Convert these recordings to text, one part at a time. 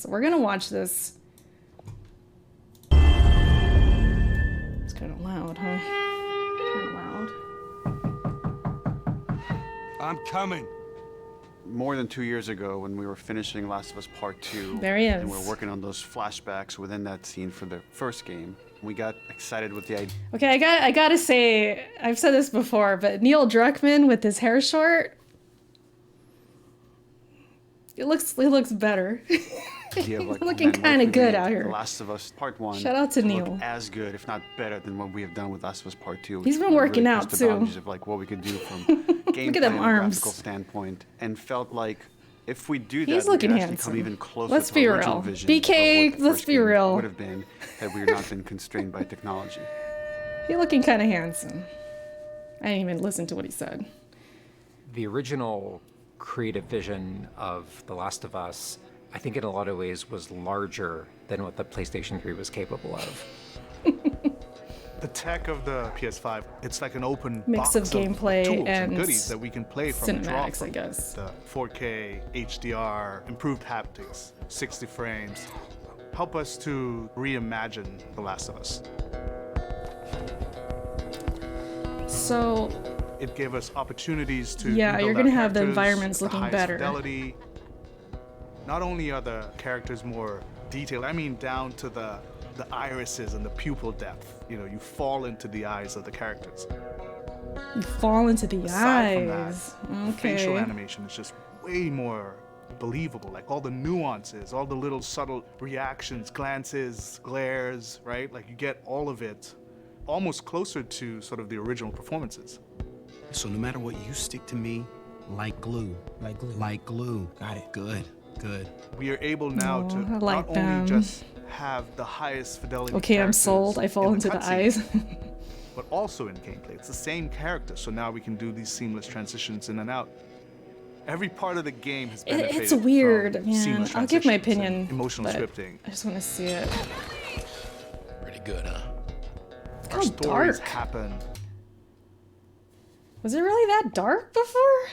So we're gonna watch this. It's kind of loud, huh? Kind of loud. I'm coming. More than 2 years ago, when we were finishing Last of Us Part 2, There he is. and we were working on those flashbacks within that scene for the first game, we got excited with the idea. Okay, I gotta say, I've said this before, but Neil Druckmann with his hair short, it looks better. Of, like, Looking man, kind what of if we good made out here. The Last of Us Part 1. Shout out to look Neil. as good, if not better, than what we have done with Last of Us Part 2. He's been really working out, pushed the too. boundaries of like what we could do from gameplay Look at them and arms. graphical standpoint, and felt like if we do that, He's we looking could actually handsome. come even closer Let's to be the original real. vision BK, of what the let's first be game real. would have been had we not been constrained by technology. He looking kind of handsome. I didn't even listen to what he said. The original creative vision of The Last of Us, I think in a lot of ways was larger than what the PlayStation 3 was capable of. The tech of the PS5, it's like an open Mix box of gameplay tools and goodies that we can play from and draw cinematics, from. I guess. The 4K, HDR, improved haptics, 60 frames, help us to reimagine The Last of Us. So, It gave us opportunities to yeah, rebuild you're our gonna have the characters environments with the looking highest better. Fidelity. Not only are the characters more detailed, I mean down to the irises and the pupil depth. You know, you fall into the eyes of the characters. you fall into the Aside from that, eyes. the facial Okay. animation is just way more believable. Like all the nuances, all the little subtle reactions, glances, glares, right? Like you get all of it almost closer to sort of the original performances. So no matter what, you stick to me like glue. Like glue. Like glue. Got it. Good, good. We are able now Aw, to I like not them. only just have the highest fidelity Okay, I'm characters sold. I fall in into the cutscenes, eyes. but also in gameplay. It's the same character, so now we can do these seamless transitions in and out. Every part of the game has benefited It's weird, from man. seamless I'll give my transitions and opinion. emotional but scripting. I just want to see it. Pretty good, huh? Look Our how stories dark. happen. Was it really that dark before?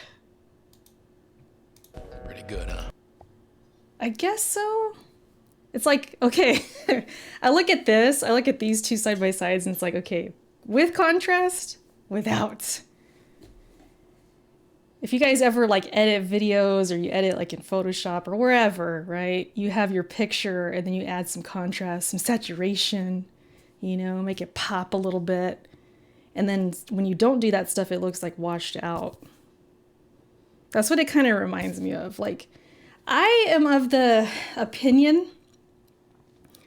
Pretty good, huh? I guess so. It's like, okay, I look at this, I look at these two side by sides, and it's like, okay, with contrast, without. If you guys ever like edit videos or you edit like in Photoshop or wherever, right? You have your picture and then you add some contrast, some saturation, you know, make it pop a little bit. And then when you don't do that stuff, it looks like washed out. That's what it kind of reminds me of. Like, I am of the opinion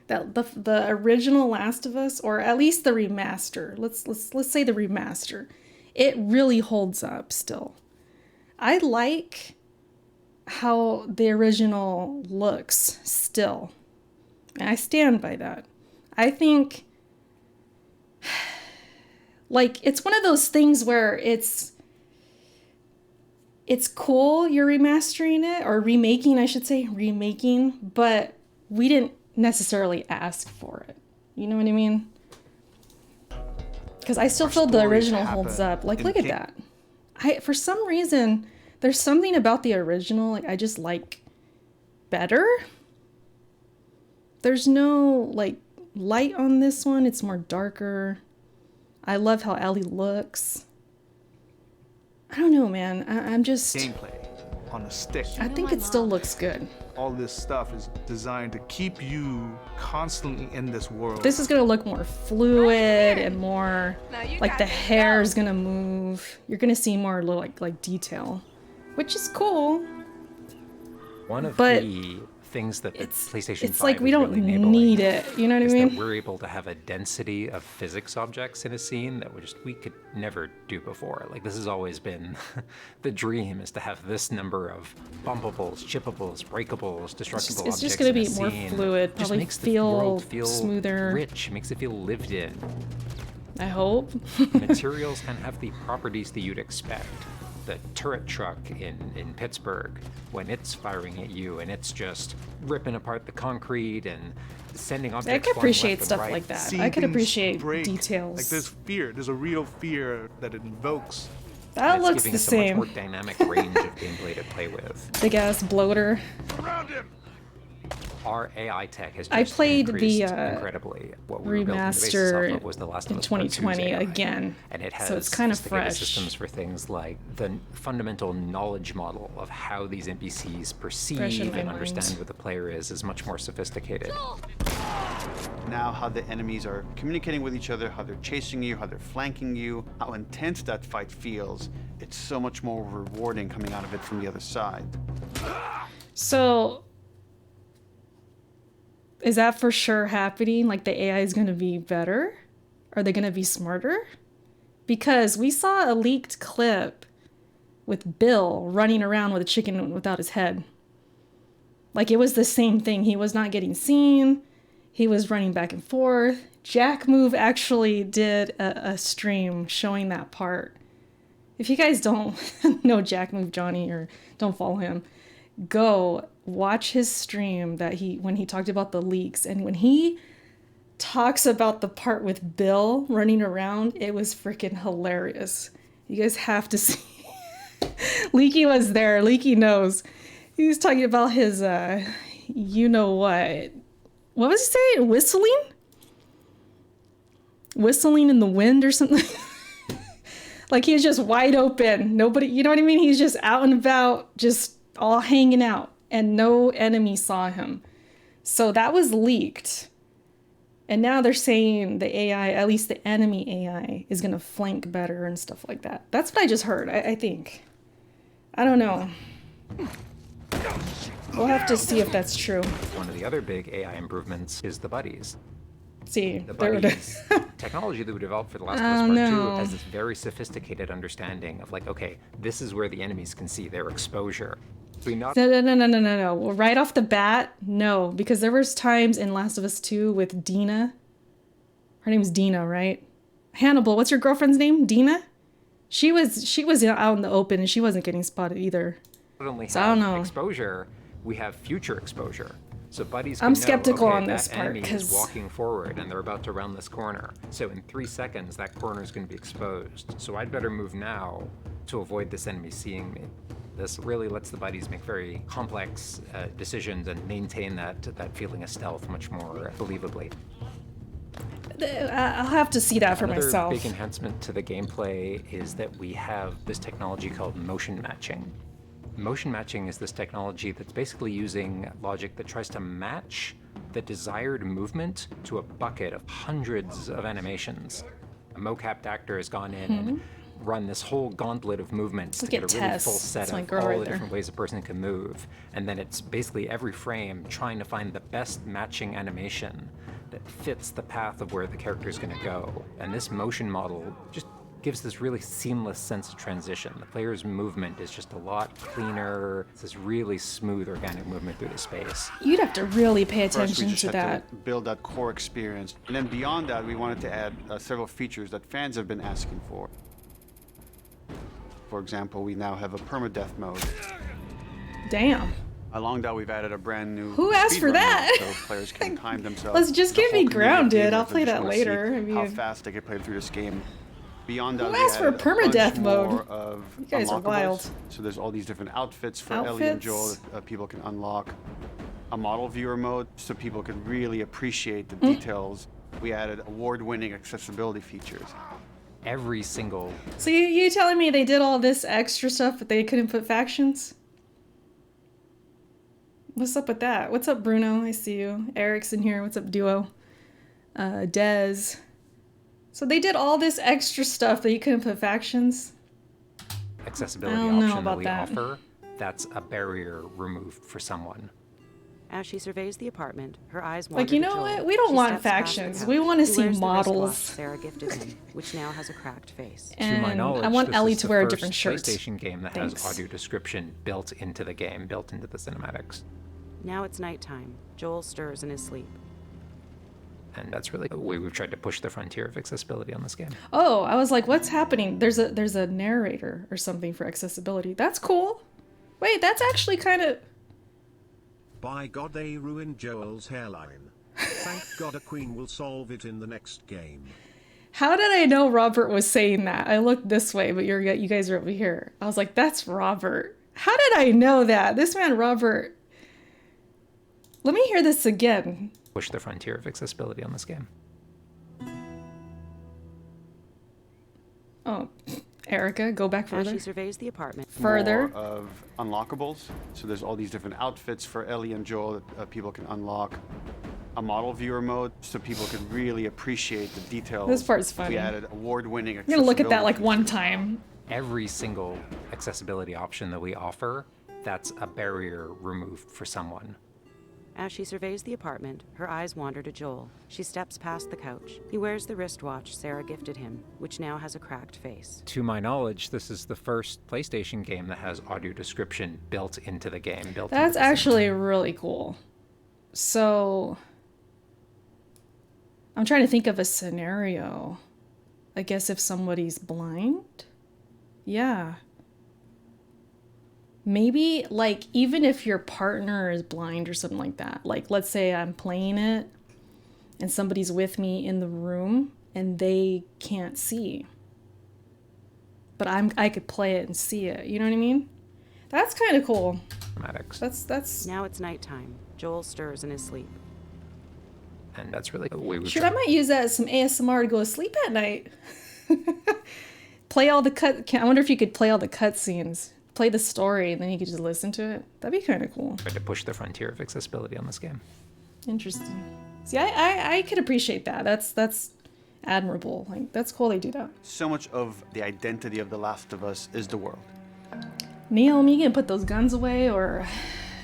that the original Last of Us, or at least the remaster, let's say the remaster, it really holds up still. I like how the original looks still. And I stand by that. I think, like, it's one of those things where it's cool you're remastering it, or remaking, I should say, remaking, but we didn't necessarily ask for it. You know what I mean? Because I still feel the stories original holds happen up. Like, in look at that. For some reason, there's something about the original, like, I just like better. There's no, like, light on this one. It's more darker. I love how Ellie looks. I don't know, man. I'm just... Gameplay on a stick. I think it still looks good. All this stuff is designed to keep you constantly in this world. This is gonna look more fluid and more like the hair is gonna move. You're gonna see more little like detail, which is cool. One of But the things that the PlayStation 5 It's like we is don't really enabling need it. You know what I is mean? that we're able to have a density of physics objects in a scene that we could never do before. Like, this has always been the dream, is to have this number of bumpables, chippables, breakables, destructible It's objects just gonna in a be more scene. fluid, Just probably makes the feel world feel smoother. rich, makes it feel lived in. I hope. Materials can have the properties that you'd expect. The turret truck in Pittsburgh, when it's firing at you and it's just ripping apart the concrete and sending objects I can flying appreciate left and stuff right. like that. Seeing I can things appreciate break. details. Like there's fear. There's a real fear that it invokes. That It's looks giving the us a much same. more dynamic range of gameplay to play with. Big ass bloater. Around him. Our AI tech has I just played increased the incredibly. What we were building the basis off remaster of was the Last in of Us Part 2's 2020 AI. again, And it has so it's kind of sophisticated fresh. systems for things like the fundamental knowledge model of how these NPCs Fresh in perceive my and mind. understand what the player is much more sophisticated. Now how the enemies are communicating with each other, how they're chasing you, how they're flanking you, how intense that fight feels. It's so much more rewarding coming out of it from the other side. So, is that for sure happening? Like the AI is going to be better? Are they going to be smarter? Because we saw a leaked clip with Bill running around with a chicken without his head. Like it was the same thing. He was not getting seen. He was running back and forth. Jack Move actually did a stream showing that part. If you guys don't know Jack Move Johnny or don't follow him, go watch his stream that when he talked about the leaks, and when he talks about the part with Bill running around, it was freaking hilarious. You guys have to see. Leaky was there. Leaky knows. He was talking about his you know what was he saying? Whistling in the wind or something. Like he was just wide open. Nobody, you know what I mean? He's just out and about, just all hanging out, and no enemy saw him. So that was leaked. And now they're saying the AI, at least the enemy AI, is going to flank better and stuff like that. That's what I just heard, I think. I don't know. We'll have to see if that's true. One of the other big AI improvements is the buddies. See, The there it buddies is. technology that we developed for The Last of Us Part 2 has this very sophisticated understanding of like, okay, this is where the enemies can see their exposure. We not No. Well, right off the bat, no. Because there was times in Last of Us 2 with Dina. Her name's Dina, right? Hannibal, what's your girlfriend's name? Dina? She was out in the open and she wasn't getting spotted either. only So I don't have know. exposure, we have future exposure. So buddies I'm can know, skeptical okay, on this that part, enemy is 'cause- walking forward and they're about to round this corner. So in 3 seconds, that corner is going to be exposed. So I'd better move now to avoid this enemy seeing me. This really lets the buddies make very complex decisions and maintain that feeling of stealth much more believably. I'll have to see that for Another myself. big enhancement to the gameplay is that we have this technology called motion matching. Motion matching is this technology that's basically using logic that tries to match the desired movement to a bucket of hundreds of animations. A mocapped actor has gone in and run this whole gauntlet of movements to Look get at a really Tess. full set That's my of girl all right the there. different ways a person can move. And then it's basically every frame trying to find the best matching animation that fits the path of where the character is going to go. And this motion model just gives this really seamless sense of transition. The player's movement is just a lot cleaner. It's this really smooth, organic movement through the space. You'd have to really pay First, we attention just to had that. to build that core experience. And then beyond that, we wanted to add several features that fans have been asking for. For example, we now have a permadeath mode. Damn. Along that, we've added a brand new Who asked for speedrun that? mode, so players can time themselves. Let's just The get whole me community of grounded. gamers I'll play just that wanna see later. I how mean- fast they can play through this game. Beyond that, Who we asked for a added bunch permadeath mode? more of You guys are unlockables. wild. So there's all these different outfits for Ellie and Joel Outfits? that people can unlock. A model viewer mode, so people can really appreciate Hmm. the details. We added award-winning accessibility features. Every single So you telling me they did all this extra stuff, but they couldn't put factions? What's up with that? What's up, Bruno? I see you. Eric's in here. What's up, Duo? Dez. So they did all this extra stuff that you couldn't put factions? accessibility I don't know option that about we that. offer, that's a barrier removed for someone. As she surveys the apartment, her eyes wander Like, you to know Joel. what? We don't She want steps past the factions. couch. We want to He see wears the wristwatch models. Sarah gifted him, which now has a cracked face. To my And knowledge, I want this Ellie is to the wear a first different shirt. PlayStation game that Thanks. has audio description built into the game, built into the cinematics. Now it's nighttime. Joel stirs in his sleep. And that's really the way we've tried to push the frontier of accessibility on this game. Oh, I was like, what's happening? There's a narrator or something for accessibility. That's cool. Wait, that's actually kind of... By God, they ruined Joel's hairline. Thank God a queen will solve it in the next game. How did I know Robert was saying that? I looked this way, but you guys are over here. I was like, that's Robert. How did I know that? This man, Robert... Let me hear this again. Push the frontier of accessibility on this game. Oh, Erica, go back As further. she surveys the apartment, Further. More of unlockables. So there's all these different outfits for Ellie and Joel that people can unlock. A model viewer mode, so people could really appreciate the details. This part's funny. We added award-winning. I'm gonna look at that like accessibility one time. Every single accessibility option that we offer, that's a barrier removed for someone. as she surveys the apartment, her eyes wander to Joel. She steps past the couch. He wears the wristwatch Sarah gifted him, which now has a cracked face. To my knowledge, this is the first PlayStation game that has audio description built into the game. That's actually really cool. So, I'm trying to think of a scenario. I guess if somebody's blind? Yeah. Maybe, like, even if your partner is blind or something like that. Like, let's say I'm playing it and somebody's with me in the room and they can't see. But I could play it and see it. You know what I mean? That's kind of cool. That's Now it's nighttime. Joel stirs in his sleep. And that's really the way we Shoot, I might use that as some ASMR to go to sleep at night. Play all the I wonder if you could play all the cutscenes. Play the story, and then you could just listen to it. That'd be kind of cool. tried to push the frontier of accessibility on this game. Interesting. See, I could appreciate that. That's admirable. Like, that's cool they do that. So much of the identity of The Last of Us is the world. Neil, am you gonna put those guns away, or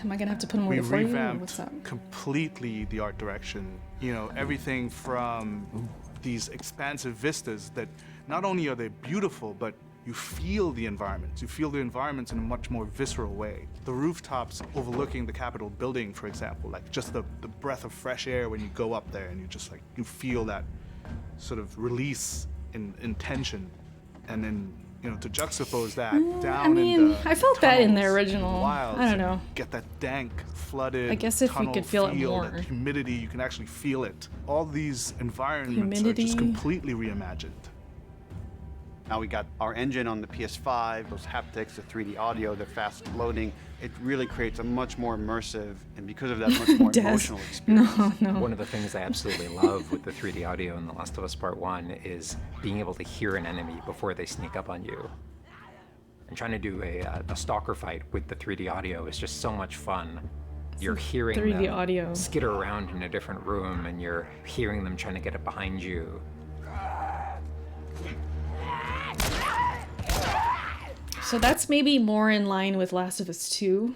am I gonna have to put them away We for you? Or revamped what's up? completely the art direction. You know, everything from these expansive vistas that not only are they beautiful, but you feel the environments. You feel the environments in a much more visceral way. The rooftops overlooking the Capitol building, for example, like just the breath of fresh air when you go up there and you just like, you feel that sort of release in tension. And then, you know, to juxtapose that down I mean, in the I felt that in the tunnels, original. wilds, I don't and know. Get that dank, flooded I guess if we tunnel could feel it more. that humidity, you can actually feel it. All these environments are Humidity. just completely reimagined. Now we got our engine on the PS5, those haptics, the 3D audio, the fast loading. It really creates a much more immersive, and because of that, much more Des. emotional experience. No. One of the things I absolutely love with the 3D audio in The Last of Us Part 1 is being able to hear an enemy before they sneak up on you. And trying to do a stalker fight with the 3D audio is just so much fun. You're hearing 3D them audio. skitter around in a different room, and you're hearing them trying to get it behind you. So that's maybe more in line with Last of Us 2.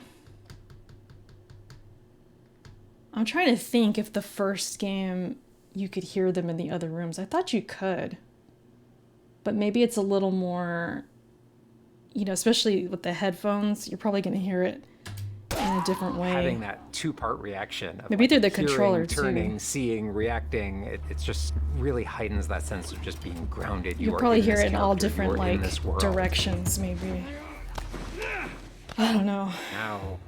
I'm trying to think if the first game you could hear them in the other rooms. I thought you could. But maybe it's a little more, you know, especially with the headphones, you're probably going to hear it in a different way. Having that two-part reaction of Maybe like through the hearing, controller, too. turning, seeing, reacting, it's just really heightens that sense of just being grounded. You'll are probably in hear this it in all character, different you are in like this world. directions, maybe. I don't know. Now,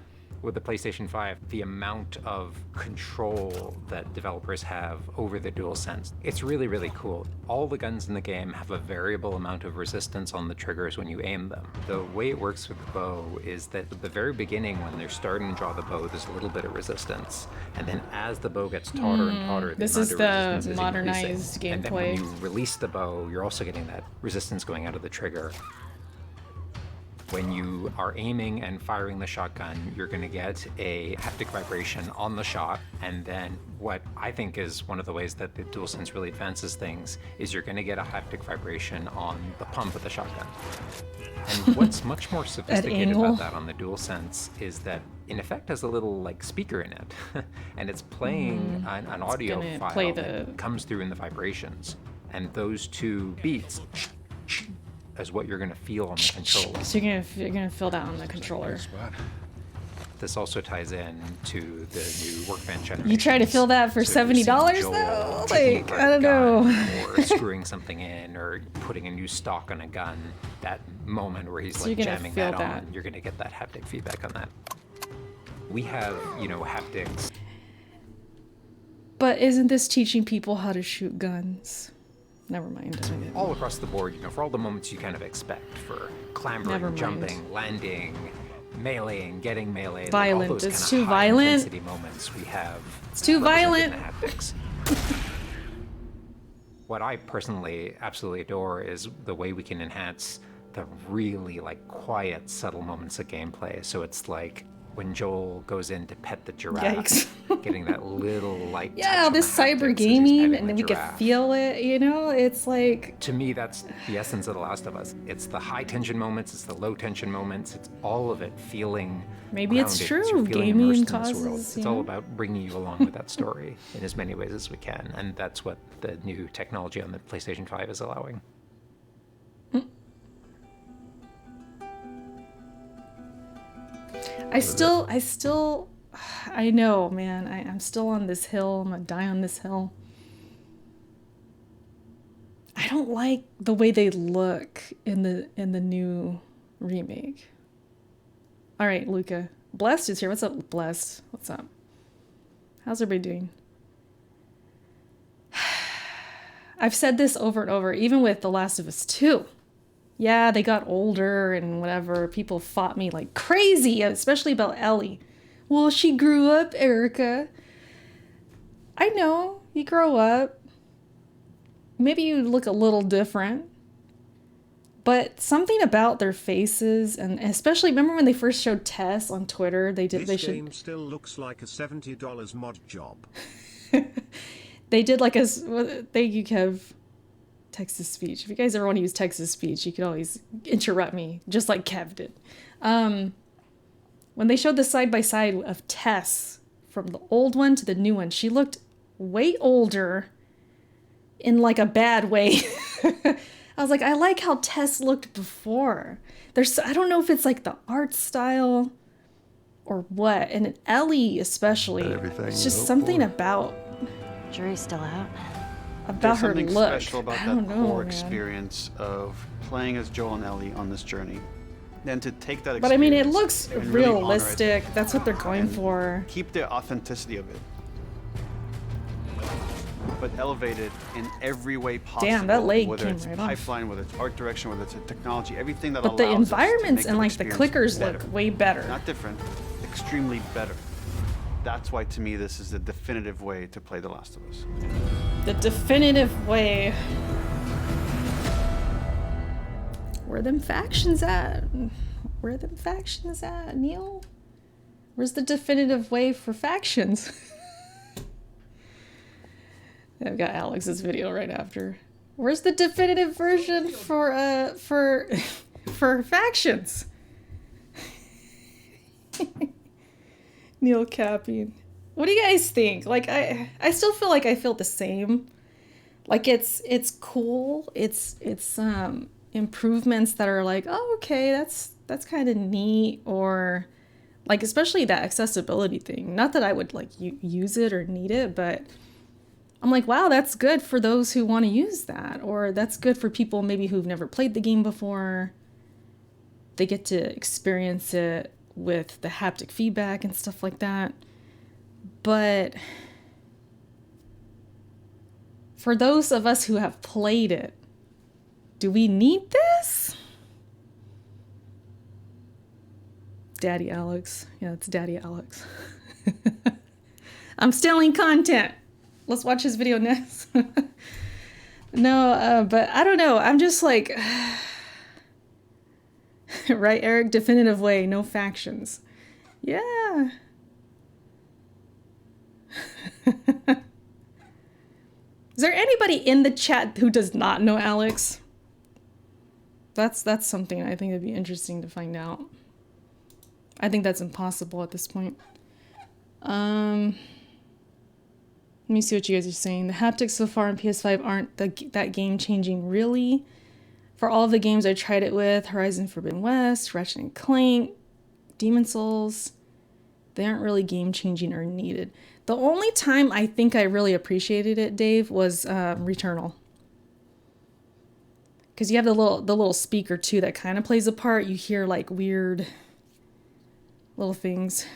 with the PlayStation 5, the amount of control that developers have over the DualSense, it's really, really cool. All the guns in the game have a variable amount of resistance on the triggers when you aim them. The way it works with the bow is that at the very beginning, when they're starting to draw the bow, there's a little bit of resistance. And then as the bow gets tauter and tauter, This amount is of the resistance is modernized increasing. And then when gameplay. you release the bow, you're also getting that resistance going out of the trigger. When you are aiming and firing the shotgun, you're going to get a haptic vibration on the shot. And then what I think is one of the ways that the DualSense really advances things is you're going to get a haptic vibration on the pump of the shotgun. And what's much more sophisticated angle. about that on the DualSense is that in effect has a little like speaker in it. And it's playing an audio gonna file play that comes through in the vibrations. And those two beats is what you're going to feel on the controller. So you're gonna feel that on the controller. This also ties in to the new workbench generation. You try to fill that for $70 though? Like, I don't know. Or screwing something in, or putting a new stock on a gun. That moment where he's So like you're gonna jamming feel that that. on, you're gonna get that haptic feedback on that. We have, you know, haptics. But isn't this teaching people how to shoot guns? Never mind. all across the board, you know, for all the moments you kind of expect for clambering, Never mind. jumping, landing, meleeing, getting meleeed. Violent. All those It's kind too of high violent. intensity moments we have. It's too represented violent. in the haptics. What I personally absolutely adore is the way we can enhance the really like quiet, subtle moments of gameplay. So it's like when Joel goes in to pet the giraffe, Yikes. getting that little light touch Yeah, on this the haptics cyber as he's gaming, petting and the then we could giraffe. feel it, you know? It's like, To me, that's the essence of The Last of Us. It's the high tension moments, it's the low tension moments, it's all of it feeling maybe it's grounded, 'cause true. you're feeling Gaming immersed in this world. causes, It's you all know? about bringing you along with that story in as many ways as we can, and that's what the new technology on the PlayStation 5 is allowing. I know, man. I'm still on this hill. I'm gonna die on this hill. I don't like the way they look in the new remake. All right, Luca. Blessed is here. What's up, Blessed? What's up? How's everybody doing? I've said this over and over, even with The Last of Us 2. Yeah, they got older and whatever. People fought me like crazy, especially about Ellie. Well, she grew up, Erica. I know, you grow up. Maybe you look a little different. But something about their faces, and especially, remember when they first showed Tess on Twitter? They Game still looks like a $70 mod job. They did like thank you, Kev. Text-to-speech. If you guys ever want to use text-to-speech, you can always interrupt me, just like Kev did. When they showed the side-by-side of Tess from the old one to the new one, she looked way older in like a bad way. I was like, I like how Tess looked before. I don't know if it's like the art style or what. And Ellie especially, it's just something about Jury's still out. There's her something look. special about I that don't know, core man. experience of playing as Joel and Ellie on this journey. Then to take that experience. But I mean, it looks and really honor it, realistic. That's what they're going for. keep the authenticity of it, but elevate it in every way possible. Damn, that leg whether came it's right off. pipeline, whether it's art direction, whether it's a technology, everything that But allows the us to environments make and that like the experience clickers better. look way better. Not different, extremely better. That's why, to me, this is the definitive way to play The Last of Us. The definitive way. Where them factions at? Where them factions at, Neil? Where's the definitive way for factions? I've got Alex's video right after. Where's the definitive version for for factions? Neil capping. What do you guys think? Like I still feel like I feel the same. Like it's cool. It's improvements that are like, oh, okay, that's kind of neat, or like especially that accessibility thing. Not that I would like use it or need it, but I'm like, wow, that's good for those who want to use that, or that's good for people maybe who've never played the game before. They get to experience it with the haptic feedback and stuff like that. But for those of us who have played it, do we need this? Daddy Alex. Yeah, it's Daddy Alex. I'm stealing content. Let's watch his video next. No, but I don't know. I'm just like... Right, Eric? Definitive way, no factions. Yeah. Is there anybody in the chat who does not know Alex? That's something I think would be interesting to find out. I think that's impossible at this point. Let me see what you guys are saying. The haptics so far on PS5 aren't that game-changing, really. For all of the games I tried it with, Horizon Forbidden West, Ratchet and Clank, Demon's Souls, they aren't really game-changing or needed. The only time I think I really appreciated it, Dave, was Returnal. Because you have the little speaker, too, that kind of plays a part. You hear, like, weird little things.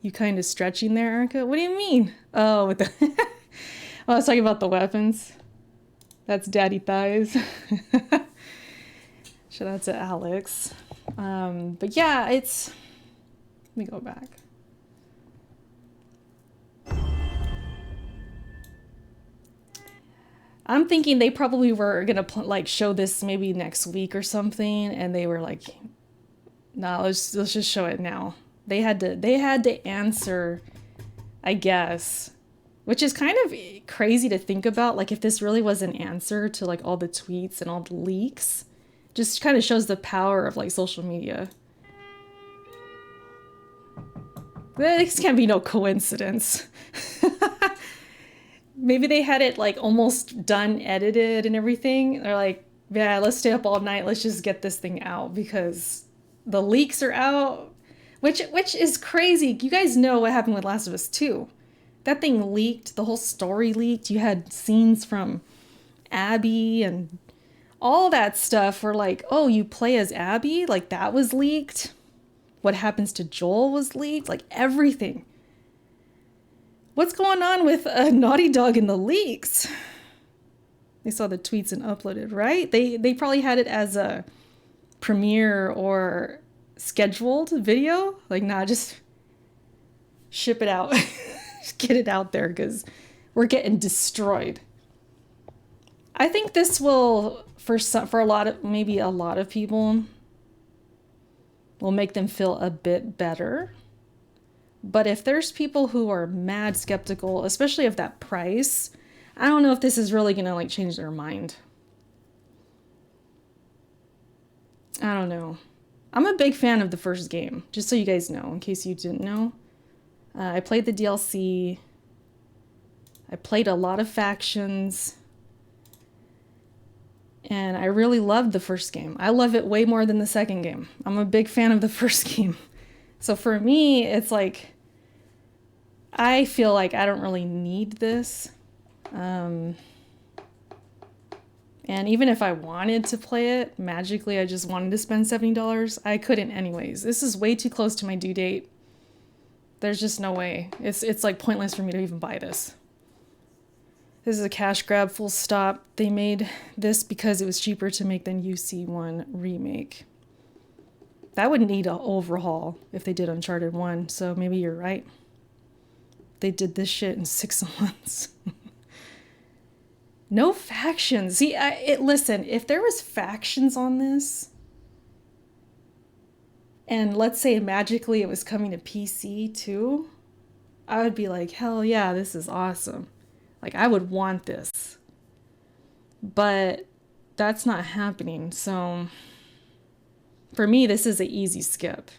You kind of stretching there, Erica? What do you mean? Oh, with the... Well, I was talking about the weapons. That's Daddy Thighs. Shout out to Alex. But yeah, it's... me go back. I'm thinking they probably were gonna like show this maybe next week or something, and they were like, "No, let's just show it now." They had to answer, I guess, which is kind of crazy to think about. Like if this really was an answer to like all the tweets and all the leaks, just kind of shows the power of like social media. This can't be no coincidence. Maybe they had it like almost done, edited and everything. They're like, yeah, let's stay up all night. Let's just get this thing out because the leaks are out, which is crazy. You guys know what happened with Last of Us 2. That thing leaked. The whole story leaked. You had scenes from Abby and all that stuff were like, oh, you play as Abby? Like that was leaked. What happens to Joel was leaked. Like everything. What's going on with Naughty Dog in the leaks? They saw the tweets and uploaded, right? They probably had it as a premiere or scheduled video. Like, nah, just ship it out. Just get it out there because we're getting destroyed. I think this will, for a lot of people, will make them feel a bit better. But if there's people who are mad skeptical, especially of that price, I don't know if this is really gonna like change their mind. I don't know. I'm a big fan of the first game, just so you guys know, in case you didn't know. I played the DLC. I played a lot of factions. And I really loved the first game. I love it way more than the second game. I'm a big fan of the first game. So for me, it's like, I feel like I don't really need this. And even if I wanted to play it, magically I just wanted to spend $70, I couldn't anyways. This is way too close to my due date. There's just no way. It's like pointless for me to even buy this. This is a cash grab, full stop. They made this because it was cheaper to make than UC1 remake. That would need an overhaul if they did Uncharted 1, so maybe you're right. They did this shit in 6 months. No factions. See, listen, if there was factions on this, and let's say magically it was coming to PC too, I would be like, hell yeah, this is awesome. Like, I would want this. But that's not happening, so for me, this is an easy skip.